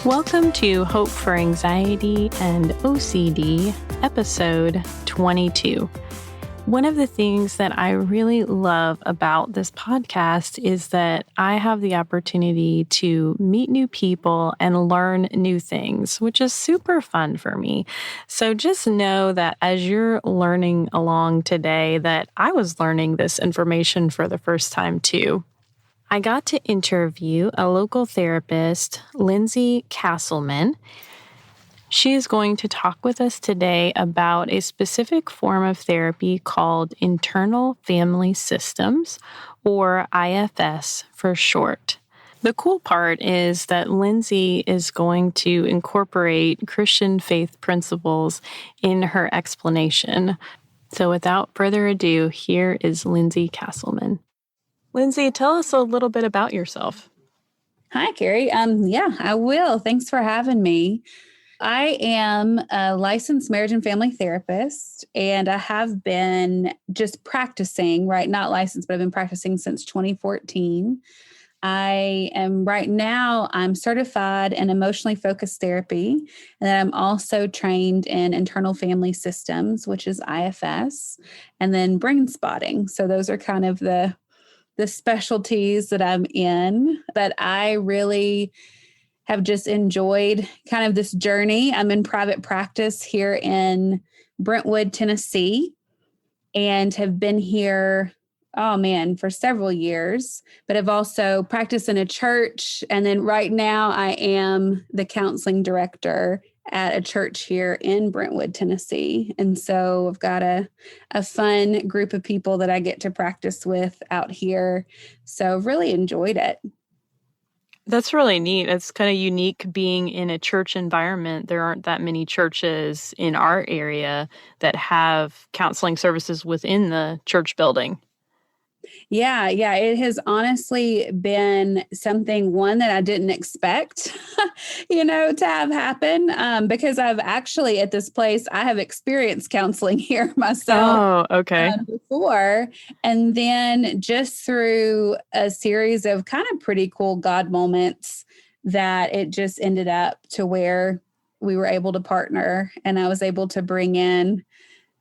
Welcome to Hope for Anxiety and OCD, episode 22. One of the things that I really love about this podcast is that I have the opportunity to meet new people and learn new things, which is super fun for me. So just know that as you're learning along today, that I was learning this information for the first time too. I got to interview a local therapist, Lindsey Castleman. She is going to talk with us today about a specific form of therapy called internal family systems, or IFS for short. The cool part is that Lindsey is going to incorporate Christian faith principles in her explanation. So without further ado, here is Lindsey Castleman. Lindsey, tell us a little bit about yourself. Hi, Carrie. I will. Thanks for having me. I am a licensed marriage and family therapist, and I have been just practicing, right? Not licensed, but I've been practicing since 2014. I'm certified in emotionally focused therapy, and then I'm also trained in internal family systems, which is IFS, and then brain spotting. So those are kind of the specialties that I'm in, but I really have just enjoyed kind of this journey. I'm in private practice here in Brentwood, Tennessee, and have been here, for several years, but I've also practiced in a church. And then right now I am the counseling director at a church here in Brentwood, Tennessee. And so I've got a fun group of people that I get to practice with out here. So really enjoyed it. That's really neat. It's kind of unique being in a church environment. There aren't that many churches in our area that have counseling services within the church building. Yeah. It has honestly been something, one, that I didn't expect, to have happen, because I've actually at this place, I have experienced counseling here myself. Oh, okay. Before. And then just through a series of kind of pretty cool God moments that it just ended up to where we were able to partner, and I was able to bring in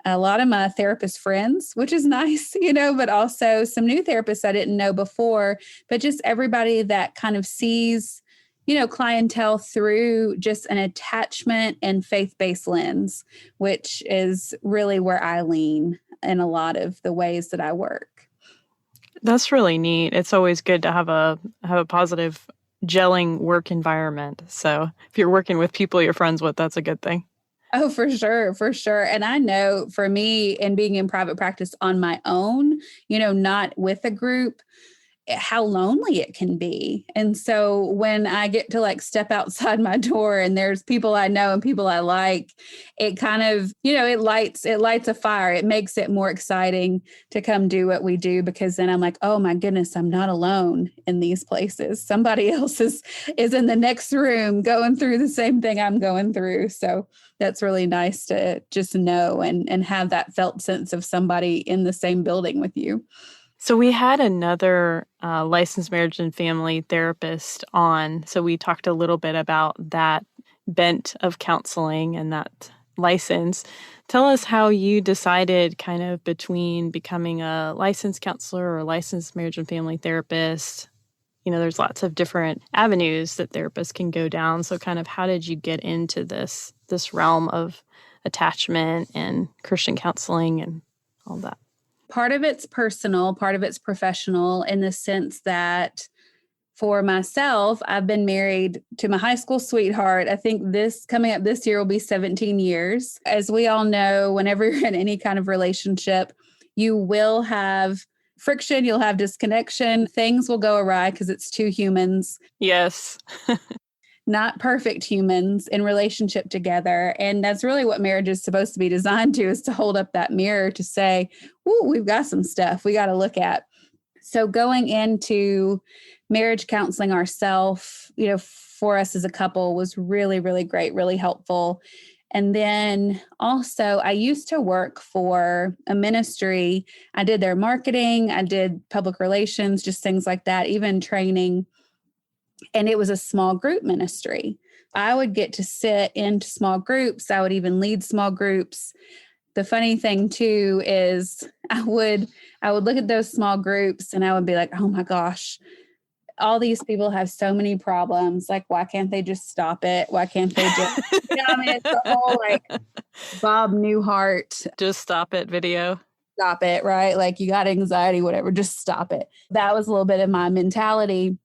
a lot of my therapist friends, which is nice, but also some new therapists I didn't know before, but just everybody that kind of sees, clientele through just an attachment and faith-based lens, which is really where I lean in a lot of the ways that I work. That's really neat. It's always good to have a positive gelling work environment. So if you're working with people you're friends with, that's a good thing. Oh, for sure. And I know for me, and being in private practice on my own, not with a group, how lonely it can be. And so when I get to step outside my door and there's people I know and people I like, it kind of, it lights a fire. It makes it more exciting to come do what we do, because then I'm like, oh my goodness, I'm not alone in these places. Somebody else is in the next room going through the same thing I'm going through. So that's really nice to just know and have that felt sense of somebody in the same building with you. So we had another licensed marriage and family therapist on. So we talked a little bit about that bent of counseling and that license. Tell us how you decided kind of between becoming a licensed counselor or a licensed marriage and family therapist. There's lots of different avenues that therapists can go down. So kind of how did you get into this realm of attachment and Christian counseling and all that? Part of it's personal, part of it's professional, in the sense that for myself, I've been married to my high school sweetheart. I think coming up this year will be 17 years. As we all know, whenever you're in any kind of relationship, you will have friction, you'll have disconnection, things will go awry because it's two humans. Yes. Not perfect humans in relationship together. And that's really what marriage is supposed to be designed to, is to hold up that mirror to say, ooh, we've got some stuff we got to look at. So going into marriage counseling ourselves, for us as a couple was really, really great, really helpful. And then also I used to work for a ministry. I did their marketing, I did public relations, just things like that, even training. And it was a small group ministry. I would get to sit into small groups. I would even lead small groups. The funny thing too is I would look at those small groups and I would be like, oh my gosh, all these people have so many problems. Like, why can't they just stop it? Why can't they just, I mean, it's the whole like Bob Newhart. Just stop it video. Stop it, right? Like, you got anxiety, whatever, just stop it. That was a little bit of my mentality.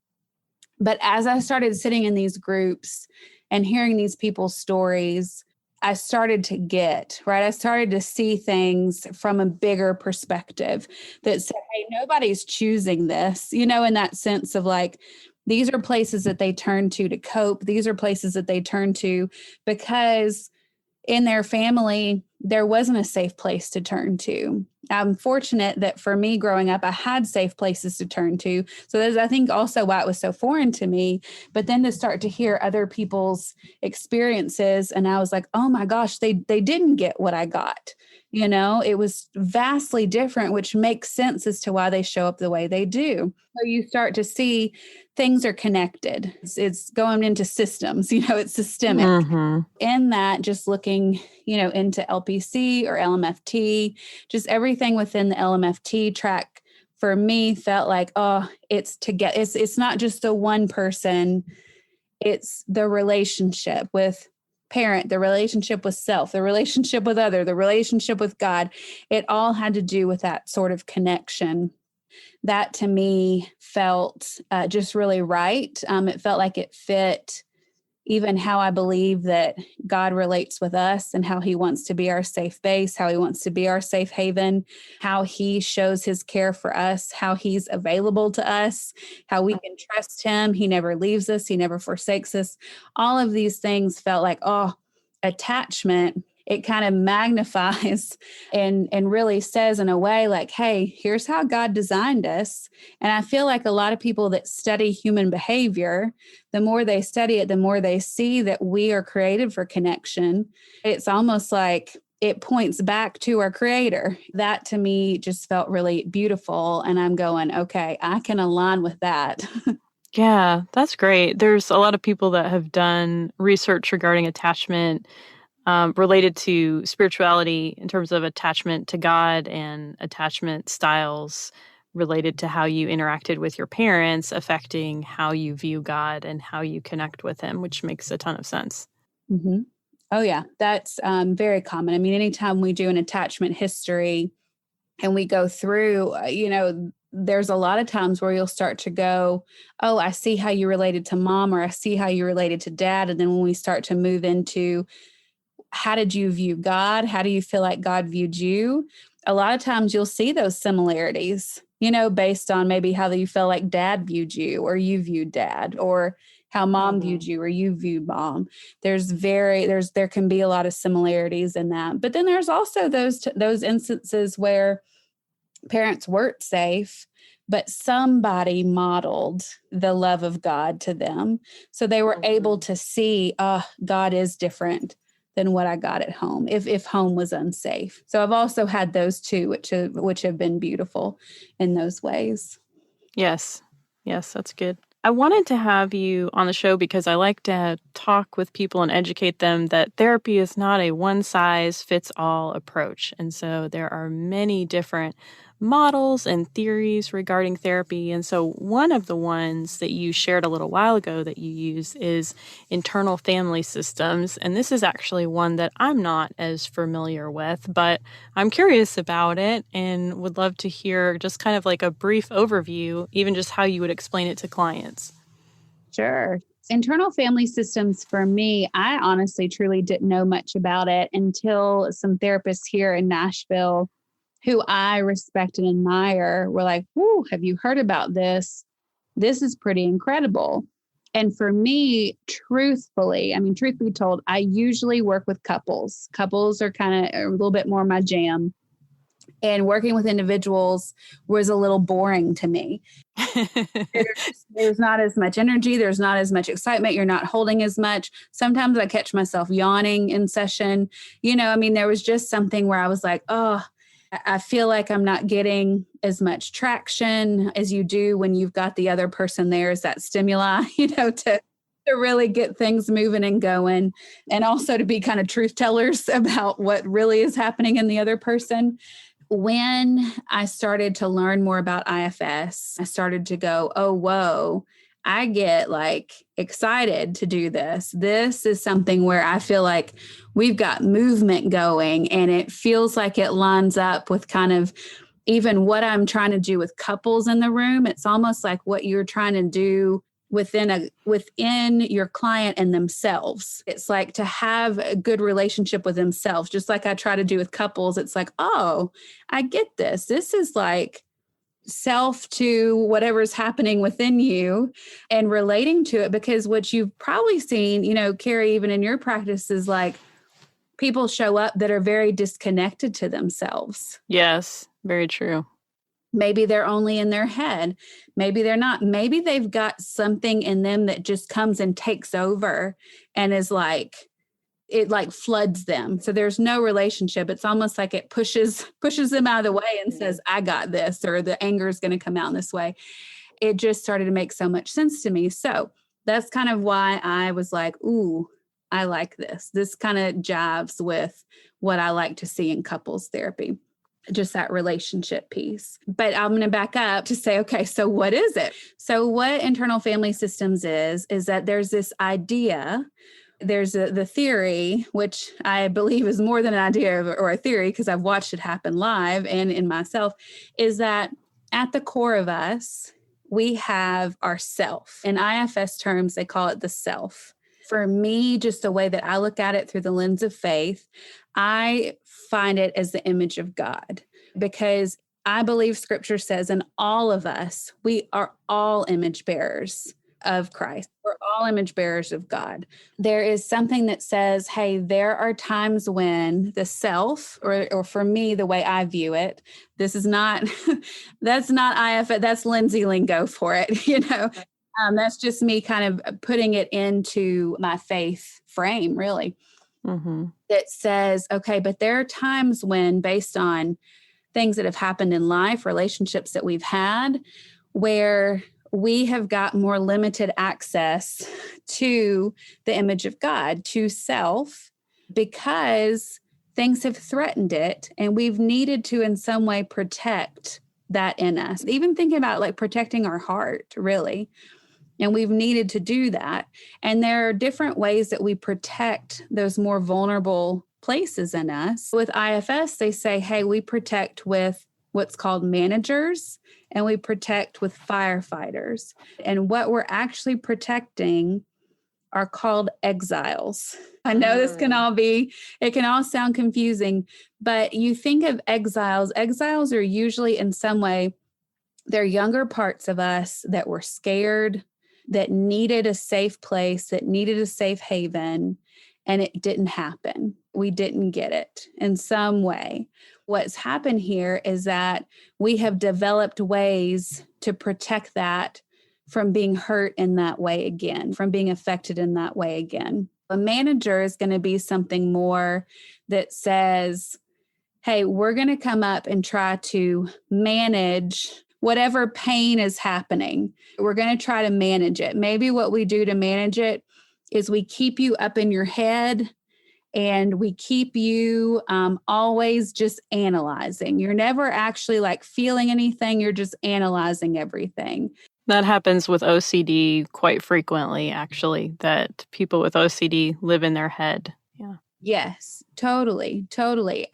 But as I started sitting in these groups and hearing these people's stories, I started to get, right? I started to see things from a bigger perspective that said, hey, nobody's choosing this, in that sense of like, these are places that they turn to cope. These are places that they turn to because in their family, there wasn't a safe place to turn to. I'm fortunate that for me growing up, I had safe places to turn to. So that's, I think, also why it was so foreign to me. But then to start to hear other people's experiences, and I was like, oh my gosh, they didn't get what I got. It was vastly different, which makes sense as to why they show up the way they do. So you start to see things are connected. It's going into systems, it's systemic. Mm-hmm. In that, just looking, into LPC or LMFT, just everything within the LMFT track for me felt like, oh, it's together. It's not just the one person, it's the relationship with parent, the relationship with self, the relationship with other, the relationship with God. It all had to do with that sort of connection. That to me felt just really right. It felt like it fit even how I believe that God relates with us and how he wants to be our safe base, how he wants to be our safe haven, how he shows his care for us, how he's available to us, how we can trust him. He never leaves us. He never forsakes us. All of these things felt like, attachment. It kind of magnifies and really says in a way like, hey, here's how God designed us. And I feel like a lot of people that study human behavior, the more they study it, the more they see that we are created for connection. It's almost like it points back to our creator. That to me just felt really beautiful. And I'm going, okay, I can align with that. Yeah, that's great. There's a lot of people that have done research regarding attachment related to spirituality in terms of attachment to God and attachment styles related to how you interacted with your parents, affecting how you view God and how you connect with him, which makes a ton of sense. Mm-hmm. Oh, yeah, that's very common. I mean, anytime we do an attachment history and we go through, there's a lot of times where you'll start to go, oh, I see how you related to mom, or I see how you related to dad. And then when we start to move into how did you view God? How do you feel like God viewed you? A lot of times you'll see those similarities, based on maybe how you feel like dad viewed you or you viewed dad, or how mom viewed you or you viewed mom. There can be a lot of similarities in that. But then there's also those instances where parents weren't safe, but somebody modeled the love of God to them. So they were able to see, God is different than what I got at home, if home was unsafe. So I've also had those two, which have been beautiful in those ways. Yes, that's good. I wanted to have you on the show because I like to talk with people and educate them that therapy is not a one-size-fits-all approach. And so there are many different models and theories regarding therapy. And so one of the ones that you shared a little while ago that you use is internal family systems. And this is actually one that I'm not as familiar with, but I'm curious about it and would love to hear just kind of like a brief overview, even just how you would explain it to clients. Sure. Internal family systems for me, I honestly truly didn't know much about it until some therapists here in Nashville who I respect and admire were like, "Whoa, have you heard about this? This is pretty incredible." And for me, truth be told, I usually work with couples. Couples are kind of a little bit more my jam. And working with individuals was a little boring to me. There's not as much energy. There's not as much excitement. You're not holding as much. Sometimes I catch myself yawning in session. There was just something where I was like, oh, I feel like I'm not getting as much traction as you do when you've got the other person there as that stimuli, to to really get things moving and going, and also to be kind of truth tellers about what really is happening in the other person. When I started to learn more about IFS, I started to go, oh, whoa, I get like excited to do this. This is something where I feel like we've got movement going, and it feels like it lines up with kind of even what I'm trying to do with couples in the room. It's almost like what you're trying to do within your client and themselves. It's like to have a good relationship with themselves, just like I try to do with couples. It's like, oh, I get this. This is like self to whatever's happening within you and relating to it, because what you've probably seen, Carrie, even in your practice, is like people show up that are very disconnected to themselves. Yes, very true. Maybe they're only in their head. Maybe they're not. Maybe they've got something in them that just comes and takes over and is like, it like floods them. So there's no relationship. It's almost like it pushes them out of the way and says, I got this, or the anger is going to come out in this way. It just started to make so much sense to me. So that's kind of why I was like, ooh, I like this. This kind of jives with what I like to see in couples therapy. Just that relationship piece. But I'm going to back up to say, okay, so what is it? So what internal family systems is that there's this idea, there's the theory, which I believe is more than an idea or a theory, because I've watched it happen live and in myself, is that at the core of us, we have our self. In IFS terms, they call it the self. For me, just the way that I look at it through the lens of faith, I find it as the image of God, because I believe scripture says in all of us, we are all image bearers of Christ. We're all image bearers of God. There is something that says, hey, there are times when the self, or for me, the way I view it, this is not, that's not IFS, that's Lindsey lingo for it, that's just me kind of putting it into my faith frame, really. Mm-hmm. That says, okay, but there are times when, based on things that have happened in life, relationships that we've had, where we have got more limited access to the image of God, to self, because things have threatened it, and we've needed to in some way protect that in us. Even thinking about like protecting our heart, really. And we've needed to do that. And there are different ways that we protect those more vulnerable places in us. With IFS, they say, hey, we protect with what's called managers, and we protect with firefighters. And what we're actually protecting are called exiles. I know this it can all sound confusing, but you think of exiles. Exiles are usually in some way, they're younger parts of us that were scared, that needed a safe place, that needed a safe haven, and it didn't happen. We didn't get it in some way. What's happened here is that we have developed ways to protect that from being hurt in that way again, from being affected in that way again. A manager is going to be something more that says, hey, we're going to come up and try to manage whatever pain is happening. We're going to try to manage it. Maybe what we do to manage it is we keep you up in your head, and we keep you always just analyzing. You're never actually like feeling anything. You're just analyzing everything. That happens with OCD quite frequently, actually, that people with OCD live in their head. Yeah. Yes, totally.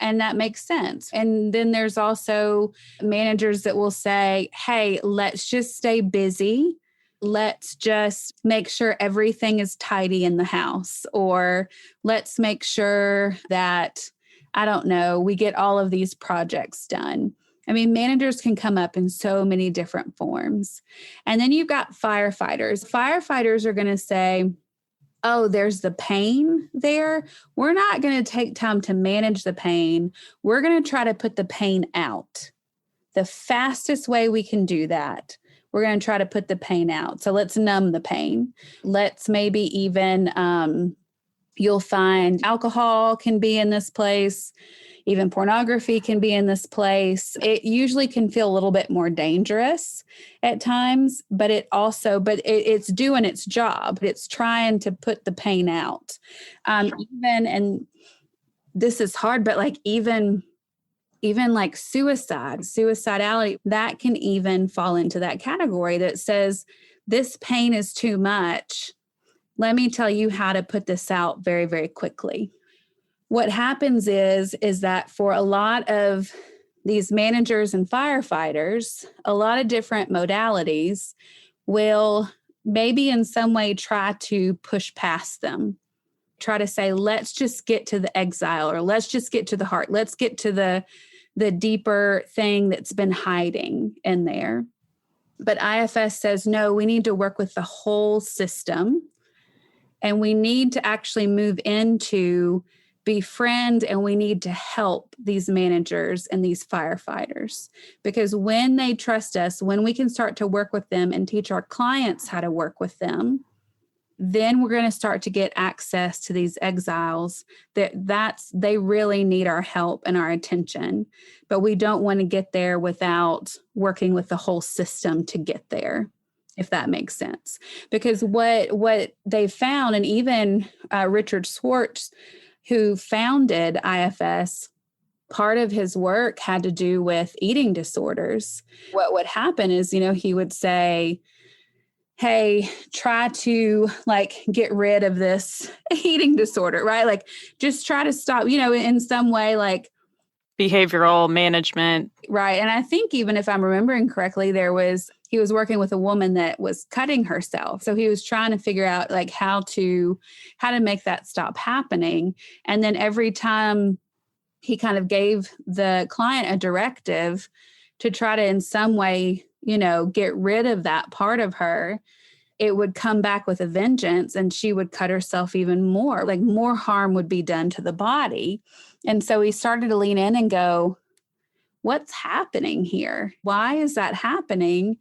And that makes sense. And then there's also managers that will say, hey, let's just stay busy. Let's just make sure everything is tidy in the house, or let's make sure that, I don't know, we get all of these projects done. I mean, managers can come up in so many different forms. And then you've got firefighters. Firefighters are going to say, oh, there's the pain there. We're not going to take time to manage the pain. We're going to try to put the pain out. The fastest way we can do that, we're going to try to put the pain out. So let's numb the pain. Let's maybe even, you'll find alcohol can be in this place. Even pornography can be in this place. It usually can feel a little bit more dangerous at times, but it's doing its job. It's trying to put the pain out. And this is hard, but like even like suicidality, that can even fall into that category that says, this pain is too much. Let me tell you how to put this out very, very quickly. What happens is that for a lot of these managers and firefighters, a lot of different modalities will maybe in some way try to push past them. Try to say, let's just get to the exile, or let's just get to the heart. Let's get to the deeper thing that's been hiding in there. But IFS says, no, we need to work with the whole system. And we need to actually move into befriend, and we need to help these managers and these firefighters. Because when they trust us, when we can start to work with them and teach our clients how to work with them, then we're going to start to get access to these exiles they really need our help and our attention. But we don't want to get there without working with the whole system to get there, if that makes sense. Because what they found, and even Richard Schwartz, who founded IFS, part of his work had to do with eating disorders. What would happen is, he would say, hey, try to like get rid of this eating disorder, right? Like just try to stop, in some way, like behavioral management. Right. And I think even if I'm remembering correctly, he was working with a woman that was cutting herself. So he was trying to figure out like how to make that stop happening. And then every time he kind of gave the client a directive to try to in some way, get rid of that part of her, it would come back with a vengeance, and she would cut herself even more, like more harm would be done to the body. And so he started to lean in and go, what's happening here? Why is that happening?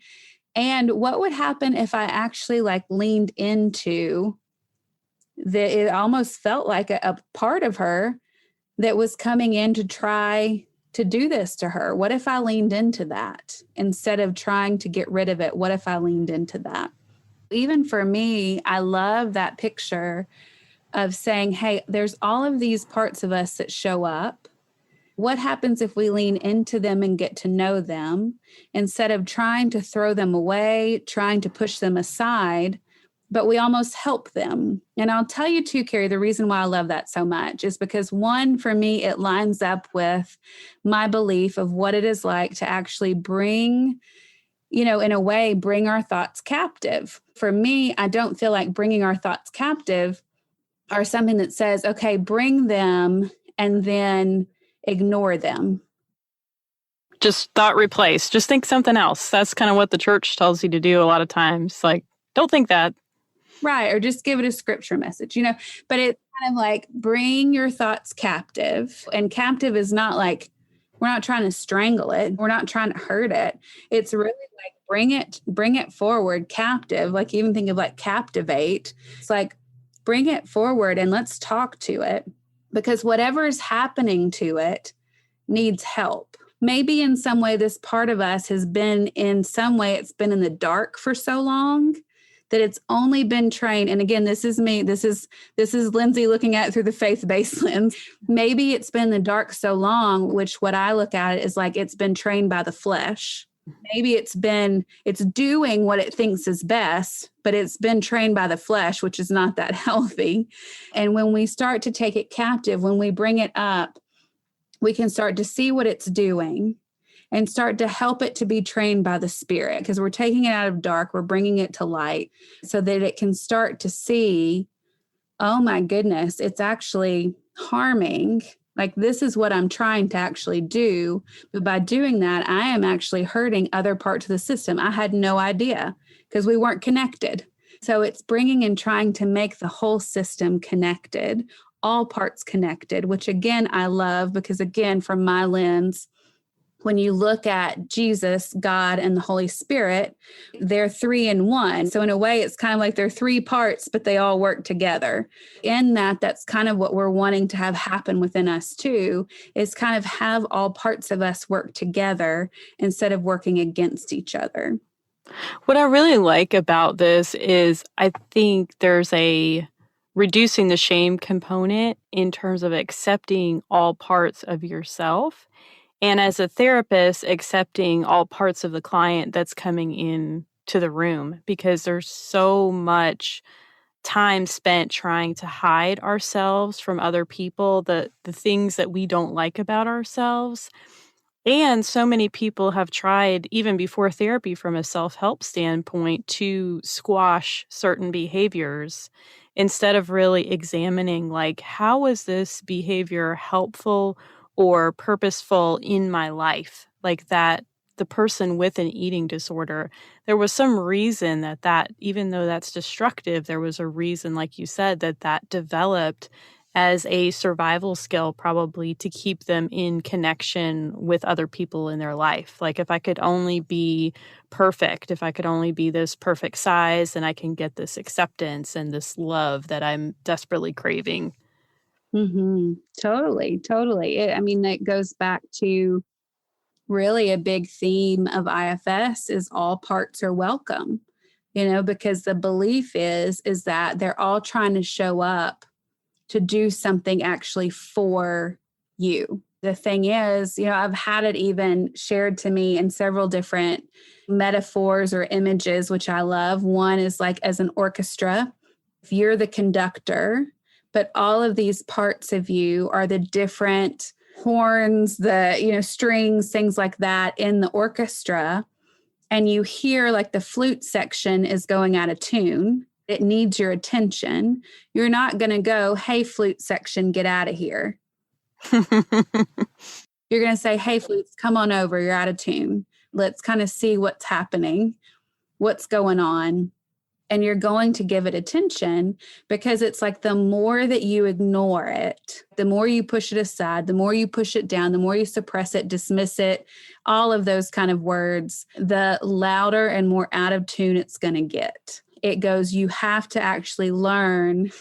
And what would happen if I actually like leaned into it almost felt like a part of her that was coming in to try to do this to her. What if I leaned into that instead of trying to get rid of it? What if I leaned into that? Even for me, I love that picture of saying, hey, there's all of these parts of us that show up. What happens if we lean into them and get to know them instead of trying to throw them away, trying to push them aside, but we almost help them? And I'll tell you too, Carrie, the reason why I love that so much is because one, for me, it lines up with my belief of what it is like to actually bring, in a way, bring our thoughts captive. For me, I don't feel like bringing our thoughts captive are something that says, okay, bring them and then ignore them. Just thought replace. Just think something else. That's kind of what the church tells you to do a lot of times. Like, don't think that. Right. Or just give it a scripture message, but it's kind of like bring your thoughts captive. And captive is not like, we're not trying to strangle it. We're not trying to hurt it. It's really like bring it forward, captive. Like even think of like captivate. It's like, bring it forward and let's talk to it, because whatever is happening to it needs help. Maybe in some way, this part of us has been in some way, it's been in the dark for so long that it's only been trained. And again, this is me. This is Lindsey looking at it through the faith-based lens. Maybe it's been in the dark so long, which what I look at it is like it's been trained by the flesh. Maybe it's doing what it thinks is best, but it's been trained by the flesh, which is not that healthy. And when we start to take it captive, when we bring it up, we can start to see what it's doing and start to help it to be trained by the Spirit, because we're taking it out of dark, we're bringing it to light so that it can start to see, oh my goodness, it's actually harming. Like this is what I'm trying to actually do. But by doing that, I am actually hurting other parts of the system. I had no idea because we weren't connected. So it's bringing and trying to make the whole system connected, all parts connected, which again, I love because again, from my lens, when you look at Jesus, God, and the Holy Spirit, they're three in one. So in a way, it's kind of like they're three parts, but they all work together. In that, that's kind of what we're wanting to have happen within us too, is kind of have all parts of us work together instead of working against each other. What I really like about this is I think there's a reducing the shame component in terms of accepting all parts of yourself. And as a therapist, accepting all parts of the client that's coming in to the room, because there's so much time spent trying to hide ourselves from other people, the things that we don't like about ourselves. And so many people have tried, even before therapy, from a self-help standpoint, to squash certain behaviors instead of really examining, like, how is this behavior helpful or purposeful in my life? Like that the person with an eating disorder, there was some reason that even though that's destructive, there was a reason, like you said, that developed as a survival skill, probably to keep them in connection with other people in their life. Like, if I could only be perfect, if I could only be this perfect size, then I can get this acceptance and this love that I'm desperately craving. Mm-hmm. Totally. I mean, that goes back to really a big theme of IFS is all parts are welcome, because the belief is that they're all trying to show up to do something actually for you. The thing is, I've had it even shared to me in several different metaphors or images, which I love. One is like as an orchestra, if you're the conductor, but all of these parts of you are the different horns, the, strings, things like that in the orchestra. And you hear like the flute section is going out of tune. It needs your attention. You're not going to go, hey, flute section, get out of here. You're going to say, hey, flutes, come on over. You're out of tune. Let's kind of see what's happening, what's going on. And you're going to give it attention, because it's like the more that you ignore it, the more you push it aside, the more you push it down, the more you suppress it, dismiss it, all of those kind of words, the louder and more out of tune it's going to get. It goes, you have to actually learn,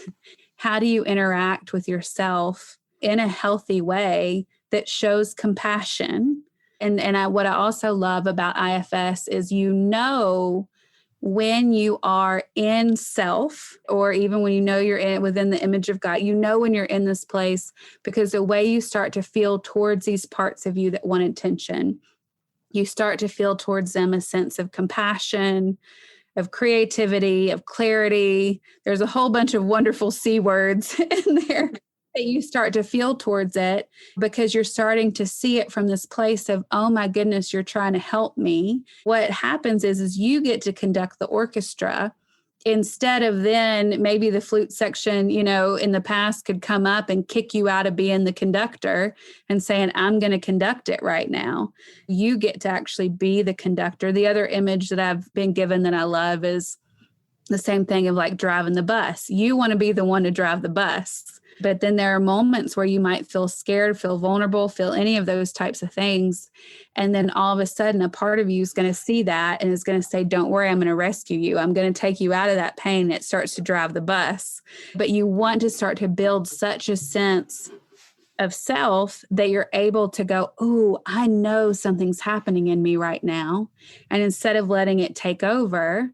how do you interact with yourself in a healthy way that shows compassion. And what I also love about IFS is, when you are in self, or even when you're within the image of God, when you're in this place, because the way you start to feel towards these parts of you that want attention, you start to feel towards them a sense of compassion, of creativity, of clarity. There's a whole bunch of wonderful C words in there that you start to feel towards it, because you're starting to see it from this place of, oh my goodness, you're trying to help me. What happens is you get to conduct the orchestra, instead of then maybe the flute section, in the past could come up and kick you out of being the conductor and saying, I'm going to conduct it right now. You get to actually be the conductor. The other image that I've been given that I love is the same thing of like driving the bus. You want to be the one to drive the bus. But then there are moments where you might feel scared, feel vulnerable, feel any of those types of things. And then all of a sudden, a part of you is going to see that and is going to say, don't worry, I'm going to rescue you. I'm going to take you out of that pain. It starts to drive the bus. But you want to start to build such a sense of self that you're able to go, oh, I know something's happening in me right now. And instead of letting it take over,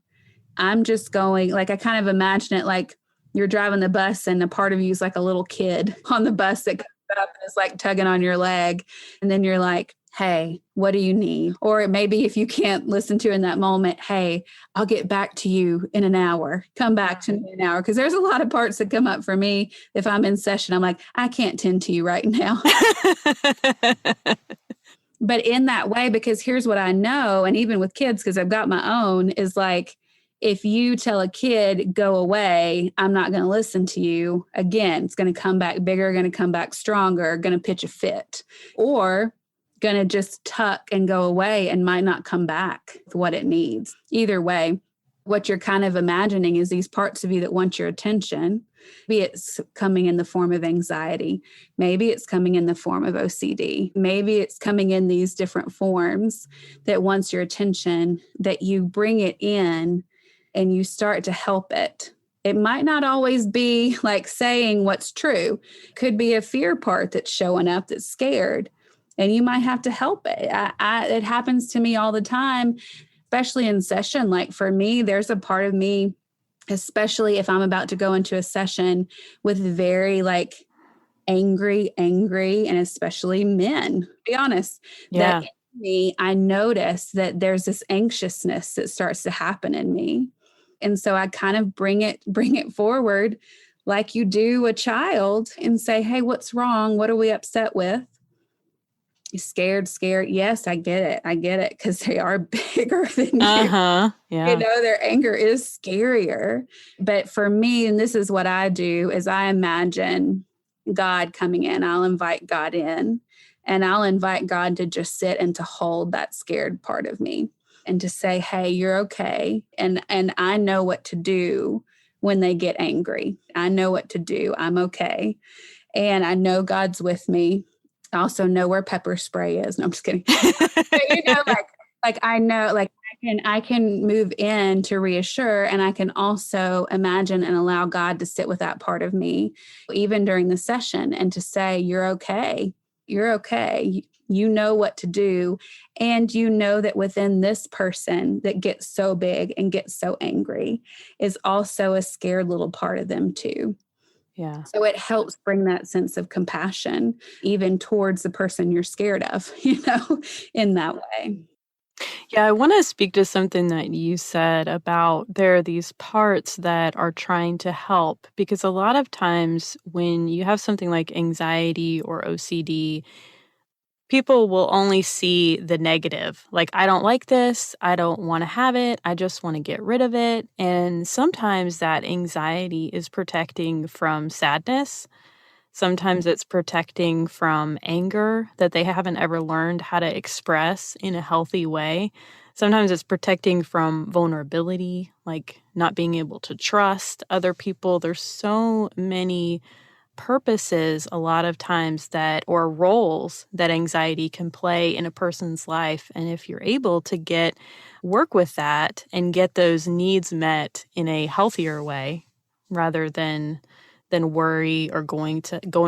I'm just going, like, I kind of imagine it like you're driving the bus and a part of you is like a little kid on the bus that comes up and is like tugging on your leg. And then you're like, hey, what do you need? Or maybe if you can't listen to in that moment, hey, I'll get back to you in an hour. Come back to me in an hour. Because there's a lot of parts that come up for me. If I'm in session, I'm like, I can't tend to you right now. But in that way, because here's what I know, and even with kids, because I've got my own, is like, if you tell a kid, go away, I'm not going to listen to you, again, it's going to come back bigger, going to come back stronger, going to pitch a fit, or going to just tuck and go away and might not come back with what it needs. Either way, what you're kind of imagining is these parts of you that want your attention. Maybe it's coming in the form of anxiety. Maybe it's coming in the form of OCD. Maybe it's coming in these different forms that wants your attention, that you bring it in and you start to help it. It might not always be like saying what's true. It could be a fear part that's showing up that's scared, and you might have to help it. It happens to me all the time, especially in session. Like for me, there's a part of me, especially if I'm about to go into a session with very like angry, and especially men, to be honest, Yeah. that in me, I notice that there's this anxiousness that starts to happen in me. And so I kind of bring it forward like you do a child and say, hey, what's wrong? What are we upset with? Scared. Yes, I get it. Because they are bigger than you. Uh-huh. Yeah. Their anger is scarier. But for me, and this is what I do, is I imagine God coming in. I'll invite God in, and I'll invite God to just sit and to hold that scared part of me and to say, hey, you're okay. And I know what to do when they get angry. I know what to do. I'm okay. And I know God's with me. I also know where pepper spray is. No, I'm just kidding. But, like I know, like I can move in to reassure, and I can also imagine and allow God to sit with that part of me, even during the session, and to say, you're okay. You're okay. You know what to do. And you know that within this person that gets so big and gets so angry is also a scared little part of them too. Yeah. So it helps bring that sense of compassion even towards the person you're scared of, in that way. Yeah, I want to speak to something that you said about there are these parts that are trying to help, because a lot of times when you have something like anxiety or OCD, people will only see the negative. Like, I don't like this. I don't want to have it. I just want to get rid of it. And sometimes that anxiety is protecting from sadness. Sometimes it's protecting from anger that they haven't ever learned how to express in a healthy way. Sometimes it's protecting from vulnerability, like not being able to trust other people. There's so many purposes a lot of times or roles that anxiety can play in a person's life. And if you're able to work with that and get those needs met in a healthier way, rather than worry or going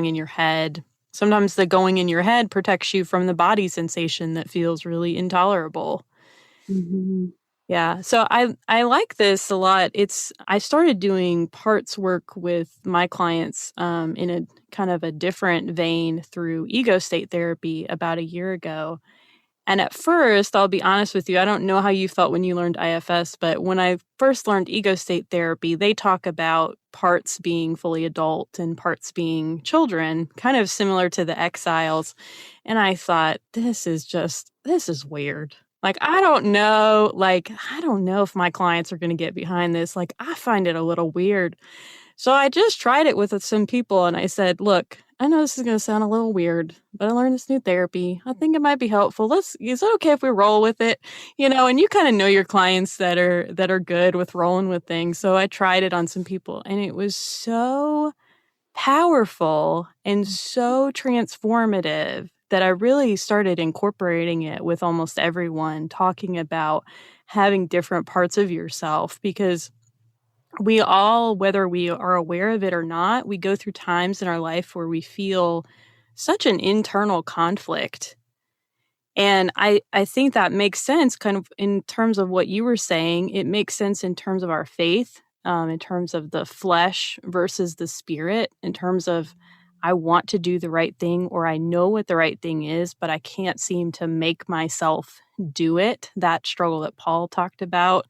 in your head. Sometimes the going in your head protects you from the body sensation that feels really intolerable. Mm-hmm. Yeah. So I like this a lot. I started doing parts work with my clients in a kind of a different vein through ego state therapy about a year ago. And at first, I'll be honest with you, I don't know how you felt when you learned IFS, but when I first learned ego state therapy, they talk about parts being fully adult and parts being children, kind of similar to the exiles. And I thought, this is weird. Like, I don't know if my clients are going to get behind this. Like, I find it a little weird. So I just tried it with some people and I said, look, I know this is going to sound a little weird, but I learned this new therapy. I think it might be helpful. Is it okay if we roll with it? And you kind of know your clients that are good with rolling with things. So I tried it on some people and it was so powerful and so transformative that I really started incorporating it with almost everyone, talking about having different parts of yourself, because we all, whether we are aware of it or not, we go through times in our life where we feel such an internal conflict. And I think that makes sense kind of in terms of what you were saying. It makes sense in terms of our faith, in terms of the flesh versus the spirit, in terms of I want to do the right thing, or I know what the right thing is, but I can't seem to make myself do it. That struggle that Paul talked about.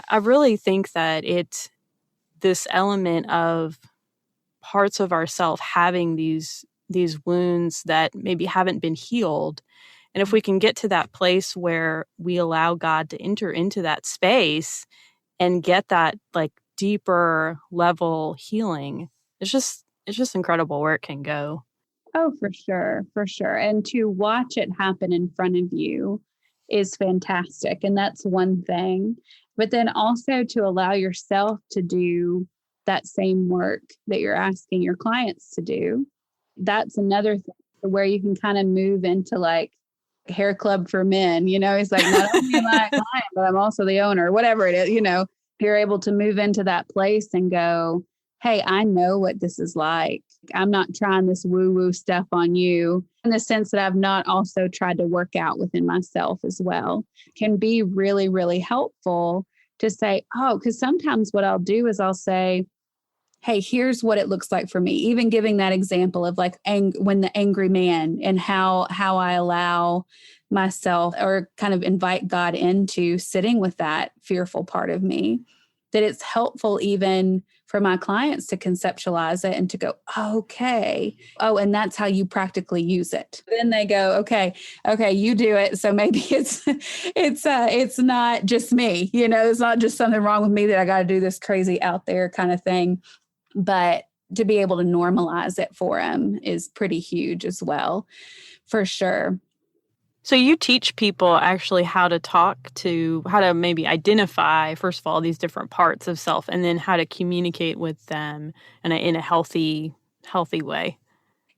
I really think that this element of parts of ourself having these wounds that maybe haven't been healed. And if we can get to that place where we allow God to enter into that space and get that like deeper level healing, it's just incredible where it can go. Oh, for sure. For sure. And to watch it happen in front of you is fantastic. And that's one thing. But then also to allow yourself to do that same work that you're asking your clients to do. That's another thing where you can kind of move into like hair club for men, it's like, not only am I a client, but I'm also the owner, whatever it is, you're able to move into that place and go, hey, I know what this is like. I'm not trying this woo-woo stuff on you, in the sense that I've not also tried to work out within myself as well. Can be really, really helpful to say, because sometimes what I'll do is I'll say, hey, here's what it looks like for me. Even giving that example of like when the angry man, and how I allow myself, or kind of invite God into sitting with that fearful part of me, that it's helpful even for my clients to conceptualize it and to go, okay. Oh, and that's how you practically use it. Then they go, okay, you do it. So maybe it's not just me, it's not just something wrong with me that I got to do this crazy out there kind of thing. But to be able to normalize it for them is pretty huge as well, for sure. So you teach people actually how to maybe identify, first of all, these different parts of self, and then how to communicate with them in a healthy way.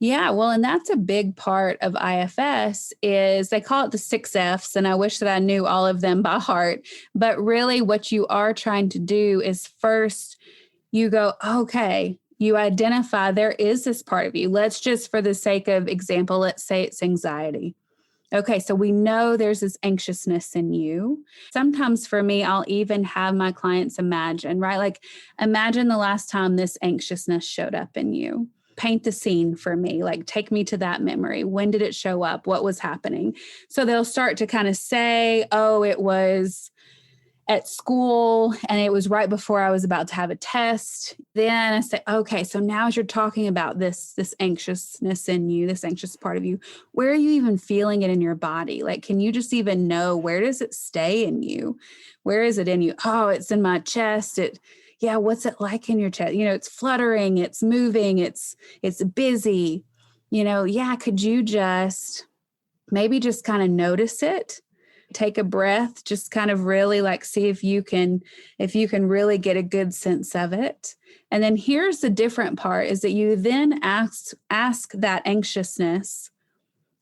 Yeah, well, and that's a big part of IFS is they call it the 6 F's, and I wish that I knew all of them by heart. But really what you are trying to do is first you go, okay, you identify there is this part of you. Let's just, for the sake of example, let's say it's anxiety. Okay, so we know there's this anxiousness in you. Sometimes for me, I'll even have my clients imagine, right? Like imagine the last time this anxiousness showed up in you. Paint the scene for me, like take me to that memory. When did it show up? What was happening? So they'll start to kind of say, oh, it was at school and it was right before I was about to have a test. Then I say, okay, so now as you're talking about this anxiousness in you, this anxious part of you, where are you even feeling it in your body? Like, can you just even know, where does it stay in you? Where is it in you? Oh, it's in my chest. What's it like in your chest? It's fluttering, it's moving, it's busy, could you just maybe just kind of notice it? Take a breath, just kind of really like see if you can really get a good sense of it. And then here's the different part is that you then ask that anxiousness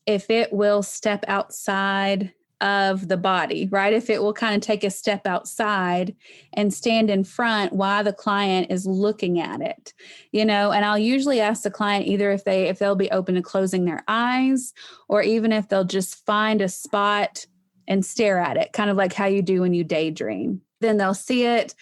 if it will step outside of the body, right? If it will kind of take a step outside and stand in front while the client is looking at it, and I'll usually ask the client either if they'll be open to closing their eyes, or even if they'll just find a spot and stare at it, kind of like how you do when you daydream. Then they'll see it,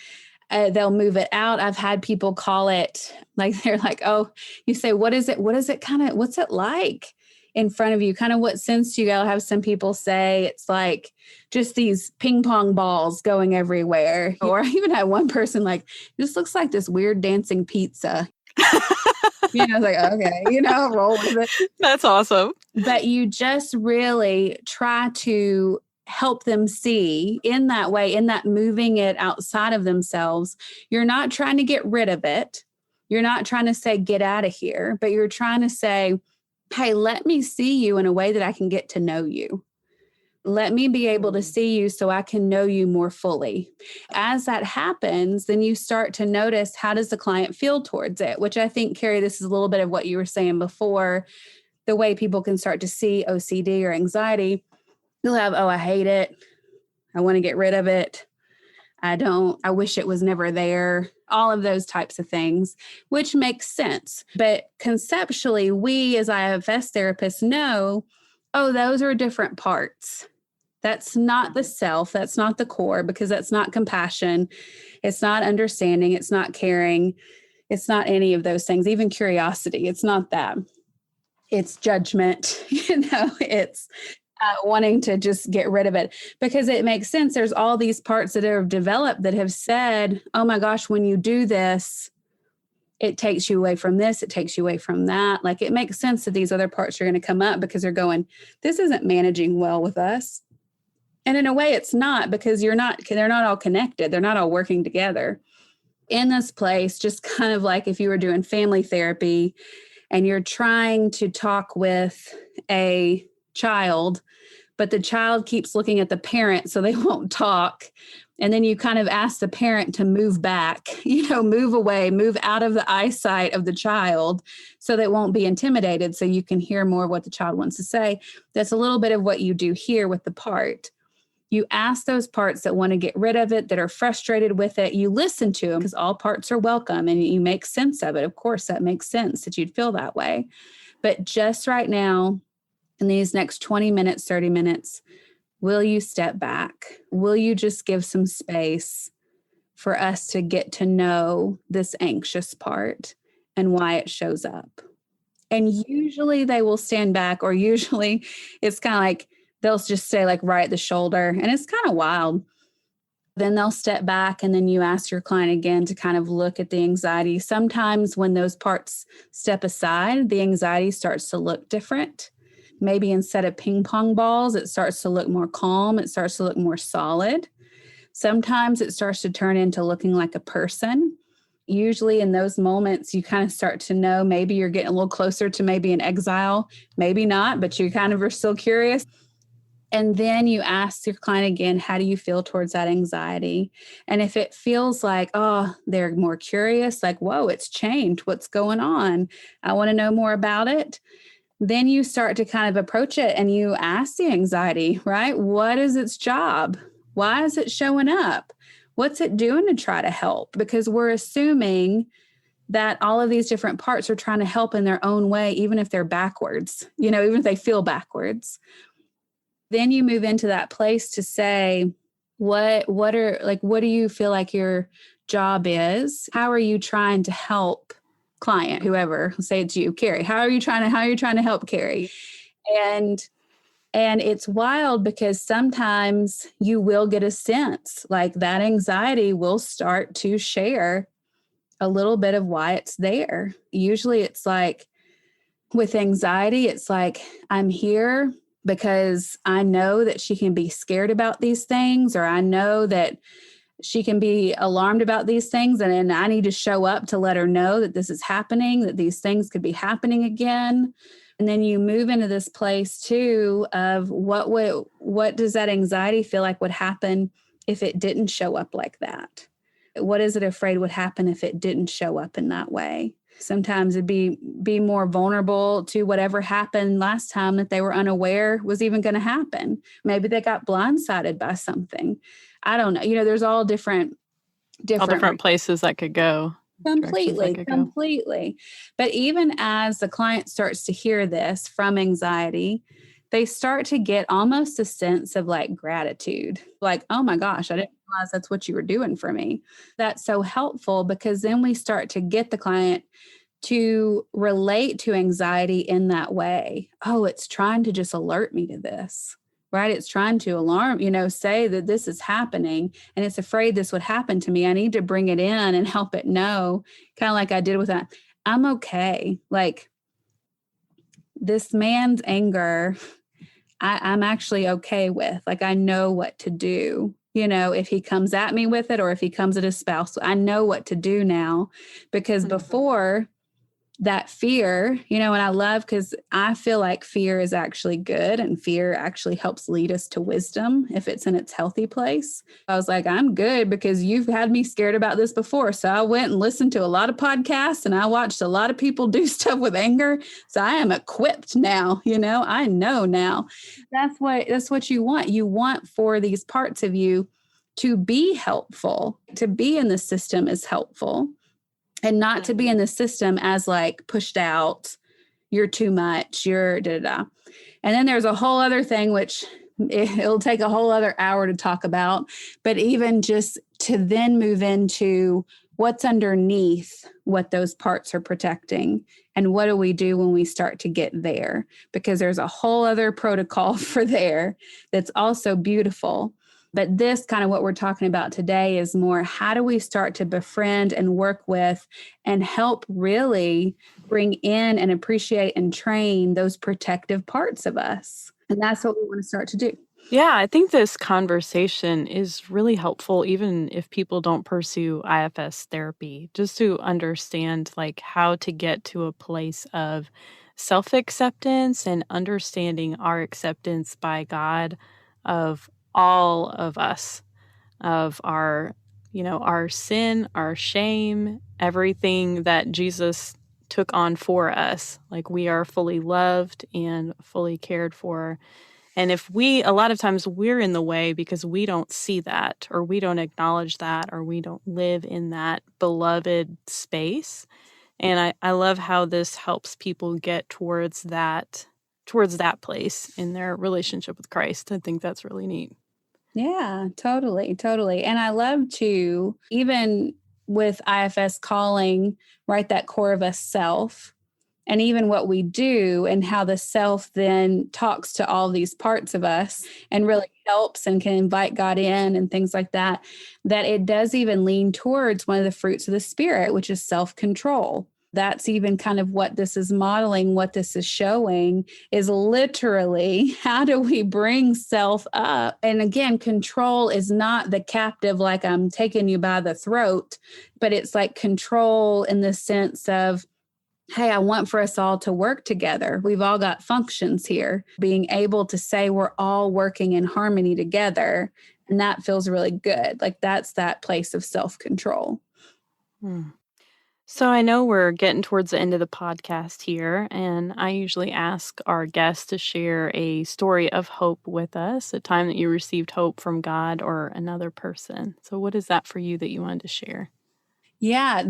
they'll move it out. I've had people call it, like they're like, oh, you say, what is it? What's it like in front of you? Kind of what sense do you get? I'll have some people say it's like just these ping pong balls going everywhere. Or I even had one person like, this looks like this weird dancing pizza. I was like, okay, roll with it. That's awesome. But you just really try to help them see in that way, in that moving it outside of themselves. You're not trying to get rid of it. You're not trying to say, get out of here, but you're trying to say, hey, let me see you in a way that I can get to know you. Let me be able to see you so I can know you more fully. As that happens, then you start to notice, how does the client feel towards it? Which I think, Carrie, this is a little bit of what you were saying before, the way people can start to see OCD or anxiety. You'll have, I hate it. I want to get rid of it. I wish it was never there. All of those types of things, which makes sense. But conceptually, we as IFS therapists know, those are different parts. That's not the self. That's not the core, because that's not compassion. It's not understanding. It's not caring. It's not any of those things, even curiosity. It's not that. It's judgment. It's wanting to just get rid of it, because it makes sense. There's all these parts that have developed that have said, oh my gosh, when you do this, it takes you away from this, it takes you away from that. Like, it makes sense that these other parts are going to come up, because they're going, this isn't managing well with us. And in a way it's not, because they're not all connected. They're not all working together. In this place, just kind of like if you were doing family therapy and you're trying to talk with a child, but the child keeps looking at the parent so they won't talk. And then you kind of ask the parent to move back, move away, move out of the eyesight of the child so they won't be intimidated, so you can hear more of what the child wants to say. That's a little bit of what you do here with the part. You ask those parts that want to get rid of it, that are frustrated with it. You listen to them because all parts are welcome and you make sense of it. Of course, that makes sense that you'd feel that way. But just right now, in these next 20 minutes, 30 minutes, will you step back? Will you just give some space for us to get to know this anxious part and why it shows up? And usually they will stand back, or usually it's kind of like they'll just stay like right at the shoulder, and it's kind of wild. Then they'll step back, and then you ask your client again to kind of look at the anxiety. Sometimes when those parts step aside, the anxiety starts to look different. Maybe instead of ping pong balls, it starts to look more calm. It starts to look more solid. Sometimes it starts to turn into looking like a person. Usually in those moments, you kind of start to know maybe you're getting a little closer to maybe an exile, maybe not, but you kind of are still curious. And then you ask your client again, how do you feel towards that anxiety? And if it feels like, oh, they're more curious, like, whoa, it's changed. What's going on? I want to know more about it. Then you start to kind of approach it and you ask the anxiety, right? What is its job? Why is it showing up? What's it doing to try to help? Because we're assuming that all of these different parts are trying to help in their own way, even if they're backwards, even if they feel backwards. Then you move into that place to say, what do you feel like your job is? How are you trying to help client, whoever, say it's you, Carrie, how are you trying to help Carrie? And it's wild because sometimes you will get a sense like that anxiety will start to share a little bit of why it's there. Usually it's like with anxiety, it's like, I'm here because I know that she can be scared about these things, or I know that she can be alarmed about these things, and I need to show up to let her know that this is happening, that these things could be happening again. And then you move into this place too of what does that anxiety feel like would happen if it didn't show up like that? What is it afraid would happen if it didn't show up in that way? Sometimes it'd be more vulnerable to whatever happened last time that they were unaware was even going to happen. Maybe they got blindsided by something. I don't know. There's all different places that could go. Completely. But even as the client starts to hear this from anxiety, they start to get almost a sense of like gratitude. Like, oh my gosh, I didn't realize that's what you were doing for me. That's so helpful because then we start to get the client to relate to anxiety in that way. Oh, it's trying to just alert me to this, right? It's trying to alarm, say that this is happening and it's afraid this would happen to me. I need to bring it in and help it know, kind of like I did with that. I'm okay. Like this man's anger, I'm actually okay with. Like, I know what to do. If he comes at me with it or if he comes at his spouse, I know what to do now, because before that fear, and I love, because I feel like fear is actually good and fear actually helps lead us to wisdom if it's in its healthy place. I was like, I'm good because you've had me scared about this before. So I went and listened to a lot of podcasts and I watched a lot of people do stuff with anger. So I am equipped now, I know now. That's what you want. You want for these parts of you to be helpful, to be in the system is helpful. And not to be in the system as like pushed out, you're too much, you're da-da-da. And then there's a whole other thing, which it'll take a whole other hour to talk about, but even just to then move into what's underneath what those parts are protecting and what do we do when we start to get there? Because there's a whole other protocol for there that's also beautiful. But this kind of what we're talking about today is more, how do we start to befriend and work with and help really bring in and appreciate and train those protective parts of us? And that's what we want to start to do. Yeah, I think this conversation is really helpful, even if people don't pursue IFS therapy, just to understand like how to get to a place of self-acceptance and understanding our acceptance by God of all of us, of our, our sin, our shame, everything that Jesus took on for us. Like, we are fully loved and fully cared for. And if a lot of times we're in the way because we don't see that, or we don't acknowledge that, or we don't live in that beloved space. And I love how this helps people get towards that place in their relationship with Christ. I think that's really neat. Yeah, totally, totally. And I love to, even with IFS calling, right, that core of a self, and even what we do and how the self then talks to all these parts of us and really helps and can invite God in and things like that, that it does even lean towards one of the fruits of the Spirit, which is self-control. That's even kind of what this is modeling, what this is showing is literally how do we bring self up? And again, control is not the captive, like I'm taking you by the throat, but it's like control in the sense of, hey, I want for us all to work together. We've all got functions here. Being able to say we're all working in harmony together. And that feels really good. Like that's that place of self-control. So I know we're getting towards the end of the podcast here, and I usually ask our guests to share a story of hope with us, a time that you received hope from God or another person. So what is that for you that you wanted to share? Yeah,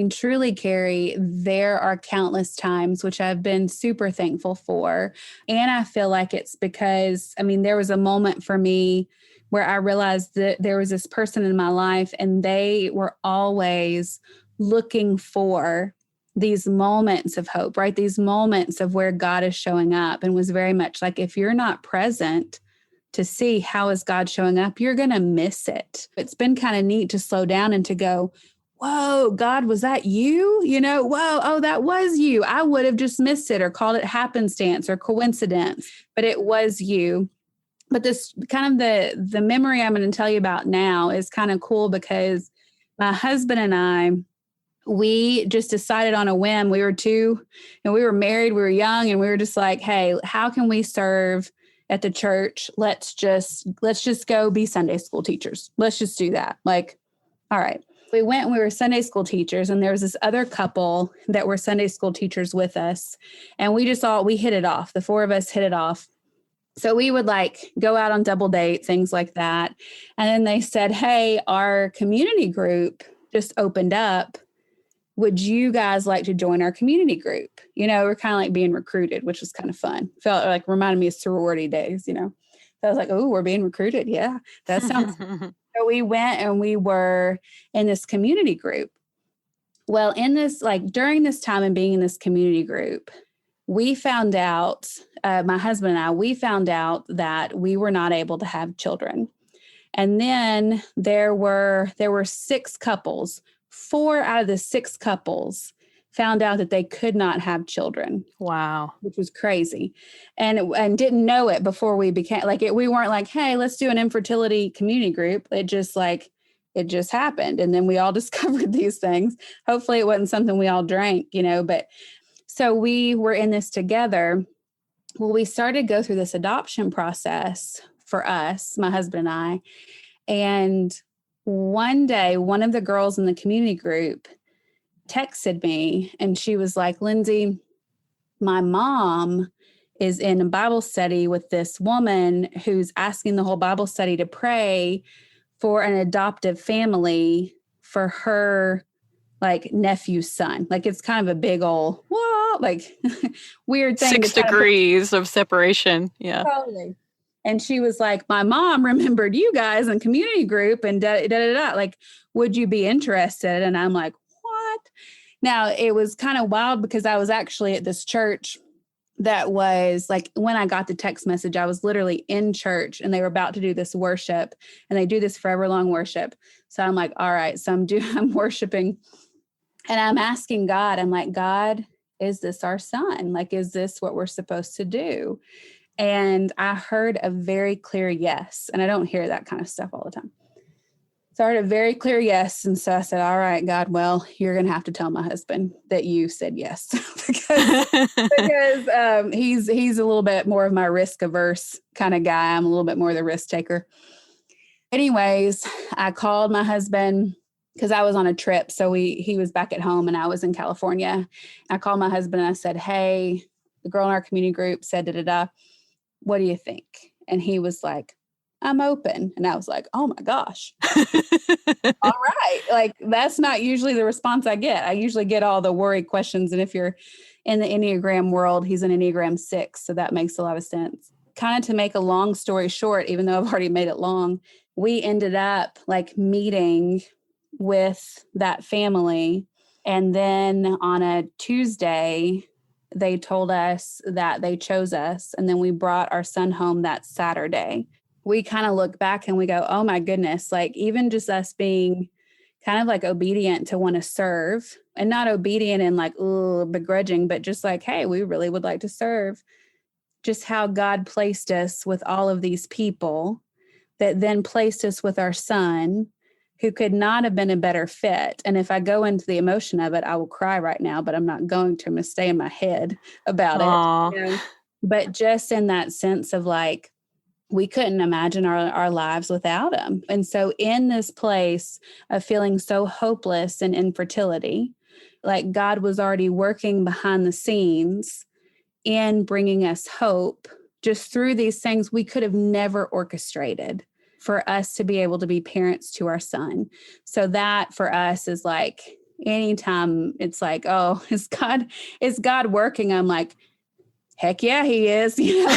truly, Carrie, there are countless times which I've been super thankful for. And I feel like it's because, there was a moment for me where I realized that there was this person in my life and they were always looking for these moments of hope, right? These moments of where God is showing up, and was very much like, if you're not present to see how is God showing up, you're going to miss it. It's been kind of neat to slow down and to go, whoa, God, was that you? Whoa, oh, that was you. I would have just missed it or called it happenstance or coincidence, but it was you. But this kind of the memory I'm going to tell you about now is kind of cool because my husband and I, we just decided on a whim. We were married, we were young, and we were just like, hey, how can we serve at the church? Let's just go be Sunday school teachers. Let's just do that. Like, all right. We went and we were Sunday school teachers, and there was this other couple that were Sunday school teachers with us. And we hit it off. The four of us hit it off. So we would like go out on double dates, things like that. And then they said, hey, our community group just opened up. Would you guys like to join our community group? We're kind of like being recruited, which was kind of fun. Felt like reminded me of sorority days, So I was like, oh, we're being recruited. Yeah, that sounds. So we went and we were in this community group. Well, during this time and being in this community group, we found out, my husband and I, we found out that we were not able to have children. And then there were 6 couples. 4 out of the 6 couples found out that they could not have children. Wow. Which was crazy. And didn't know it before we became we weren't like, hey, let's do an infertility community group. It just happened. And then we all discovered these things. Hopefully it wasn't something we all drank, but so we were in this together. Well, we started to go through this adoption process for us, my husband and I. And one day, one of the girls in the community group texted me and she was like, Lindsey, my mom is in a Bible study with this woman who's asking the whole Bible study to pray for an adoptive family for her nephew's son. It's kind of a big old, weird thing. 6 degrees of separation. Yeah. Totally. And she was like, my mom remembered you guys in community group and would you be interested? And I'm like, what? Now it was kind of wild because I was actually at this church that was when I got the text message, I was literally in church and they were about to do this worship, and they do this forever long worship. So I'm like, all right, so I'm worshiping and I'm asking God, I'm like, God, is this our son? Is this what we're supposed to do? And I heard a very clear yes. And I don't hear that kind of stuff all the time. So I heard a very clear yes. And so I said, all right, God, well, you're going to have to tell my husband that you said yes because he's a little bit more of my risk averse kind of guy. I'm a little bit more the risk taker. Anyways, I called my husband because I was on a trip. So he was back at home and I was in California. I called my husband and I said, hey, the girl in our community group said, what do you think? And he was like, I'm open. And I was like, oh my gosh. All right. Like, that's not usually the response I get. I usually get all the worry questions. And if you're in the Enneagram world, he's an Enneagram 6. So that makes a lot of sense. Kind of to make a long story short, even though I've already made it long, we ended up like meeting with that family. And then on a Tuesday, they told us that they chose us. And then we brought our son home that Saturday. We kind of look back and we go, oh my goodness, like even just us being kind of like obedient to want to serve, and not obedient and like, begrudging, but just like, hey, we really would like to serve. Just how God placed us with all of these people that then placed us with our son, who could not have been a better fit. And if I go into the emotion of it, I will cry right now, but I'm not going to. I'm going to stay in my head about Aww. it. You know? But just in that sense of like, we couldn't imagine our lives without him. And so in this place of feeling so hopeless and infertility, like God was already working behind the scenes in bringing us hope just through these things we could have never orchestrated for us to be able to be parents to our son. So that for us is like, anytime it's like, oh, is God working? I'm like, heck yeah, he is. You know,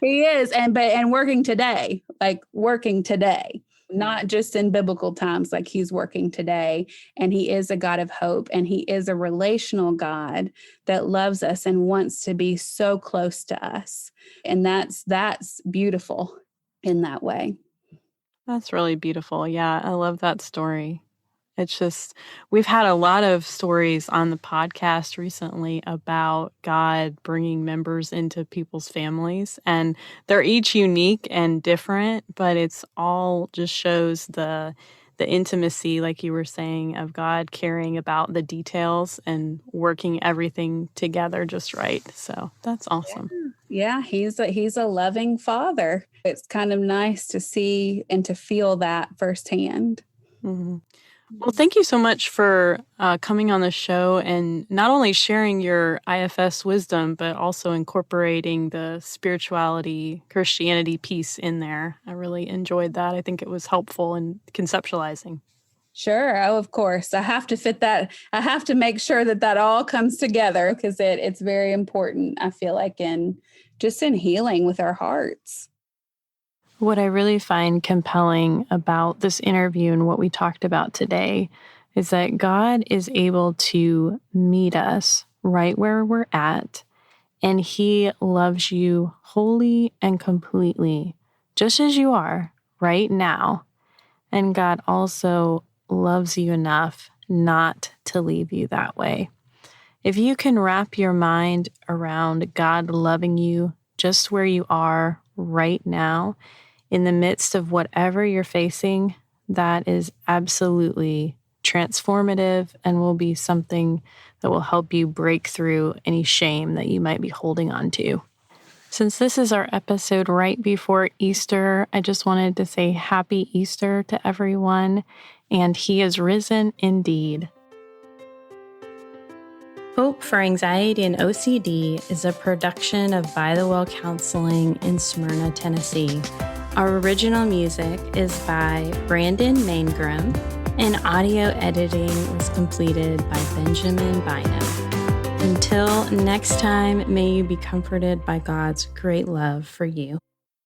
he is. And working today, not just in biblical times, like he's working today. And he is a God of hope. And he is a relational God that loves us and wants to be so close to us. And that's beautiful in that way. That's really beautiful. Yeah, I love that story. It's just, we've had a lot of stories on the podcast recently about God bringing members into people's families, and they're each unique and different, but it's all just shows the intimacy, like you were saying, of God caring about the details and working everything together just right. So that's awesome. Yeah, he's a loving father. It's kind of nice to see and to feel that firsthand. Mm-hmm. Well, thank you so much for coming on the show and not only sharing your IFS wisdom, but also incorporating the spirituality, Christianity piece in there. I really enjoyed that. I think it was helpful in conceptualizing. Sure. Oh, of course. I have to fit that. I have to make sure that all comes together because it's very important, I feel like, in healing with our hearts. What I really find compelling about this interview and what we talked about today is that God is able to meet us right where we're at, and he loves you wholly and completely, just as you are right now. And God also loves you enough not to leave you that way. If you can wrap your mind around God loving you just where you are right now, in the midst of whatever you're facing, that is absolutely transformative and will be something that will help you break through any shame that you might be holding on to. Since this is our episode right before Easter, I just wanted to say Happy Easter to everyone, and he is risen indeed. Hope for Anxiety and OCD is a production of By the Well Counseling in Smyrna, Tennessee. Our original music is by Brandon Maingram, and audio editing was completed by Benjamin Bynum. Until next time, may you be comforted by God's great love for you.